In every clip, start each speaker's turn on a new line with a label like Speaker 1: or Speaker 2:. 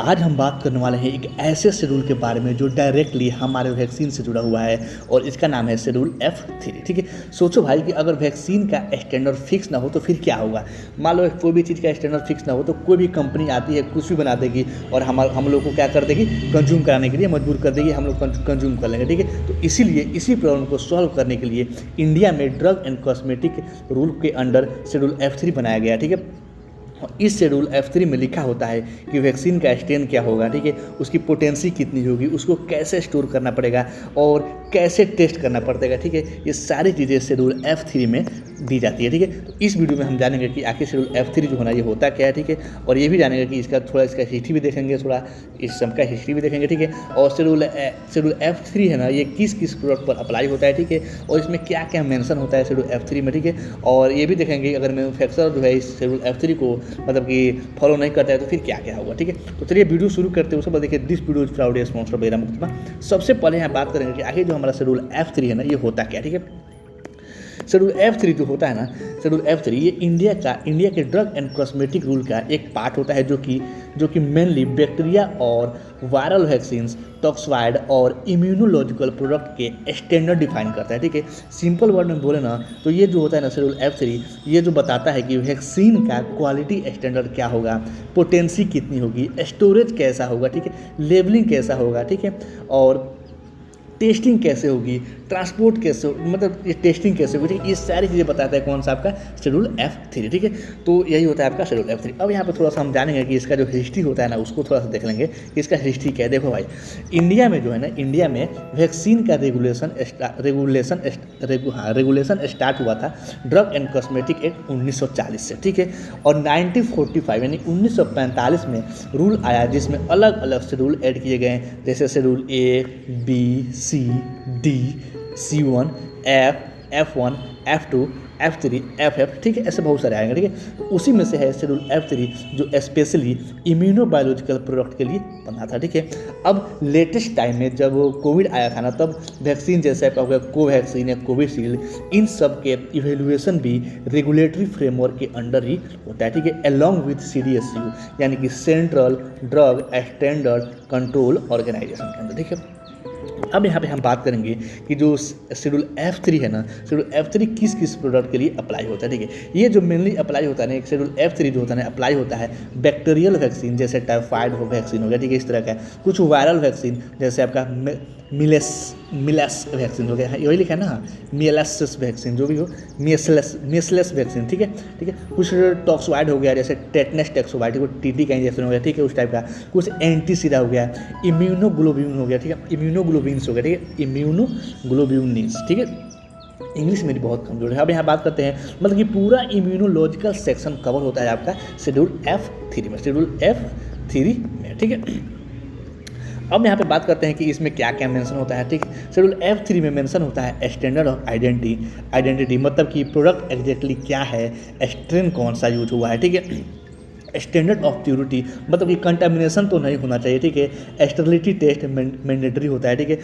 Speaker 1: आज हम बात करने वाले हैं एक ऐसे शेड्यूल के बारे में जो डायरेक्टली हमारे वैक्सीन से जुड़ा हुआ है और इसका नाम है शेड्यूल F3। ठीक है, सोचो भाई कि अगर वैक्सीन का स्टैंडर्ड फिक्स ना हो तो फिर क्या होगा। मान लो कोई भी चीज़ का स्टैंडर्ड फिक्स ना हो तो कोई भी कंपनी आती है, कुछ भी बना देगी और हम लोग को क्या कर देगी, कंज्यूम कराने के लिए मजबूर कर देगी, हम लोग कंज्यूम कर लेंगे। ठीक है, तो इसीलिए इसी प्रॉब्लम को सॉल्व करने के लिए इंडिया में ड्रग एंड कॉस्मेटिक रूल के अंडर शेड्यूल F3 बनाया गया। ठीक है, इस शेड्यूल F3 में लिखा होता है कि वैक्सीन का स्ट्रेन क्या होगा, ठीक है, उसकी पोटेंसी कितनी होगी, उसको कैसे स्टोर करना पड़ेगा और कैसे टेस्ट करना पड़ेगा। ठीक है, ये सारी चीज़ें शेड्यूल F3 में दी जाती है। ठीक है, तो इस वीडियो में हम जानेंगे कि आखिर शेड्यूल F3 जो होना ये होता क्या है। ठीक है, और ये भी जानेंगे कि इसका हिस्ट्री भी देखेंगे, थोड़ा इस सब का हिस्ट्री भी देखेंगे। ठीक है, और शेड्यूल F3 है ना, ये किस किस प्रोडक्ट पर अप्लाई होता है। ठीक है, और इसमें क्या क्या मेंशन होता है शेड्यूल F3 में। ठीक है, और ये भी देखेंगे अगर मैन्युफैक्चरर जो है इस शेड्यूल F3 को मतलब कि फॉलो नहीं करता है तो फिर क्या क्या होगा। ठीक है, तो चलिए वीडियो शुरू करते हैं। उसके बाद देखिए this video is proudly sponsored by Muktaba. सबसे पहले यहाँ बात करेंगे कि आखिर जो हमारा शेड्यूल F3 है ना, ये होता क्या। ठीक है, शेड्यूल F3 जो होता है ना, शेड्यूल F3 ये इंडिया के ड्रग एंड कॉस्मेटिक रूल का एक पार्ट होता है जो कि मेनली बैक्टीरिया और वायरल वैक्सीन्स, टॉक्साइड और इम्यूनोलॉजिकल प्रोडक्ट के स्टैंडर्ड डिफाइन करता है। ठीक है, सिंपल वर्ड में बोले ना तो ये जो होता है ना शेड्यूल F3, ये जो बताता है कि वैक्सीन का क्वालिटी स्टैंडर्ड क्या होगा, पोटेंसी कितनी होगी, स्टोरेज कैसा होगा, ठीक है, लेबलिंग कैसा होगा, ठीक है, और टेस्टिंग कैसे होगी, ट्रांसपोर्ट कैसे मतलब ये टेस्टिंग कैसे होगी। ठीक है, ये सारी चीज़ें बताता है कौन सा आपका शेड्यूल F3। ठीक है, तो यही होता है आपका शेड्यूल F3। अब यहाँ पे थोड़ा सा हम जानेंगे कि इसका जो हिस्ट्री होता है ना, उसको थोड़ा सा देख लेंगे कि इसका हिस्ट्री क्या है। देखो भाई, इंडिया में जो है ना, इंडिया में वैक्सीन का रेगुलेशन स्टार्ट हुआ था ड्रग एंड कॉस्मेटिक एक्ट 1940 से। ठीक है, और 1945 यानी 1945 में रूल आया जिसमें अलग अलग शेड्यूल ऐड किए गए, जैसे schedule A, B, C, D, C1, F, F1, F2, F3, FF। ठीक है, ऐसे बहुत सारे आएंगे। ठीक है, तो उसी में से है शेड्यूल F3 जो स्पेशली इम्यूनोबायोलॉजिकल प्रोडक्ट के लिए बना था। ठीक है, अब लेटेस्ट टाइम में जब कोविड आया था ना, तब वैक्सीन जैसे आपका हो गया कोवैक्सीन या कोविशील्ड, इन सब के इवेल्युएशन भी रेगुलेटरी फ्रेमवर्क के अंडर ही होता है। ठीक है, अलॉन्ग विथ CDSU यानी कि central drug standard control organisation के अंदर। ठीक है, अब यहाँ पे हम बात करेंगे कि जो शेड्यूल F3 है ना, शेड्यूल F3 किस किस प्रोडक्ट के लिए अप्लाई होता है। ठीक है, ये जो मेनली अप्लाई होता है ना, एक शेड्यूल F3 जो होता है ना, अप्लाई होता है बैक्टीरियल वैक्सीन जैसे टाइफाइड वैक्सीन हो गया। ठीक है, इस तरह का कुछ वायरल वैक्सीन जैसे आपका मिलेस वैक्सीन हो गया, यही लिखा है ना, मिलेसिस वैक्सीन जो भी हो, मिसलेस वैक्सीन। ठीक है, ठीक है, कुछ टॉक्साइड हो गया जैसे टेटनस टॉक्साइड, को TT का इंजेक्शन हो गया। ठीक है, उस टाइप का कुछ एंटीसीडा हो गया, इम्यूनोग्लोब्यूलिन हो गया। ठीक है, इम्यूनोग्लोबिन्स हो गया। ठीक है, इम्यूनोग्लोब्यूलिन्स। ठीक है, इंग्लिश मेरी बहुत कमजोर है। अब यहाँ बात करते हैं मतलब कि पूरा इम्यूनोलॉजिकल सेक्शन कवर होता है आपका शेड्यूल F3 में, शेड्यूल F3 में। ठीक है, अब यहाँ पे बात करते हैं कि इसमें क्या क्या मेंशन होता है। ठीक, शेड्यूल F3 में मेंशन होता है स्टैंडर्ड ऑफ आइडेंटिटी मतलब कि प्रोडक्ट एग्जैक्टली क्या है, स्ट्रेन कौन सा यूज हुआ है। ठीक है, स्टैंडर्ड ऑफ प्योरिटी मतलब कि कंटामिनेशन तो नहीं होना चाहिए। ठीक है, स्टेरिलिटी टेस्ट मैंडेटरी होता है। ठीक है,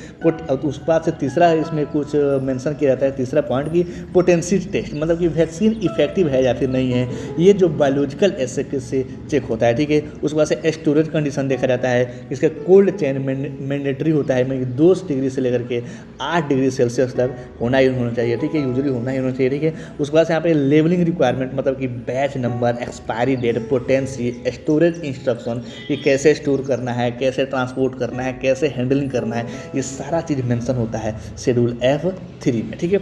Speaker 1: उस बाद से तीसरा इसमें कुछ मेंशन किया जाता है, तीसरा पॉइंट की पोटेंसी टेस्ट मतलब कि वैक्सीन इफेक्टिव है या फिर नहीं है, ये जो बायोलॉजिकल एस्पेक्ट से चेक होता है। ठीक है, उसके बाद से स्टोरेज कंडीशन देखा जाता है, इसका कोल्ड चेन मैंडेटरी होता है, मतलब 2 डिग्री से लेकर के 8 डिग्री सेल्सियस तक होना ही होना चाहिए। ठीक है, यूजुअली होना ही होना चाहिए। ठीक है, उसके बाद से यहाँ पे लेबलिंग रिक्वायरमेंट मतलब कि batch number, expiry date, storage instruction कि कैसे स्टोर करना है, कैसे ट्रांसपोर्ट करना है, कैसे हैंडलिंग करना है, ये सारा चीज़ मेंशन होता है शेड्यूल F3 में। ठीक है,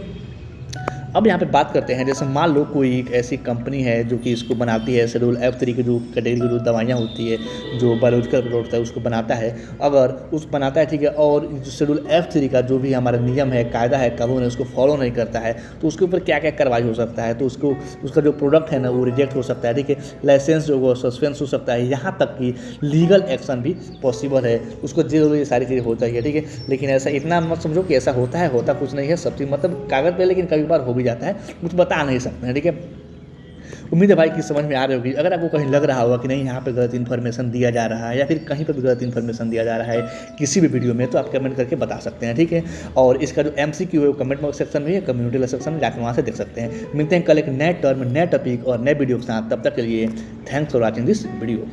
Speaker 1: अब यहाँ पे बात करते हैं जैसे मान लो कोई एक ऐसी कंपनी है जो कि इसको बनाती है, शेड्यूल F3 की जो कैटेगरी की जो दवाइयाँ होती है, जो बायोलॉजिकल प्रोडक्ट है उसको बनाता है, अगर उस बनाता है। ठीक है, और शेड्यूल F3 का जो भी हमारा नियम है, कायदा है, कानून है, उसको फॉलो नहीं करता है तो उसके ऊपर क्या क्या कार्रवाई हो सकता है, तो उसका जो प्रोडक्ट है ना वो रिजेक्ट हो सकता है। ठीक है, लाइसेंस जो वो सस्पेंस हो सकता है, यहाँ तक कि लीगल एक्शन भी पॉसिबल है, उसको जेल, ये सारी चीज़ें होता है। ठीक है, लेकिन ऐसा इतना मत समझो कि ऐसा होता है, होता कुछ नहीं है, सब चीज़ मतलब कागज़ पे, लेकिन कई बार हो भी जाता है, कुछ बता नहीं सकते हैं। ठीक है, उम्मीद है भाई कि समझ में आ रही होगी। अगर आपको कहीं लग रहा होगा कि नहीं यहाँ पे गलत इन्फॉर्मेशन दिया जा रहा है या फिर कहीं पर भी गलत इन्फॉर्मेशन दिया जा रहा है किसी भी वीडियो में, तो आप कमेंट करके बता सकते हैं। ठीक है, और इसका जो MCQ है वो कमेंट सेक्शन में है, कम्युनिटी सेक्शन में जाकर वहाँ से देख सकते हैं। मिलते हैं कल एक नए टर्म, नए टॉपिक और नए वीडियो के साथ, तब तक के लिए thanks for watching this video.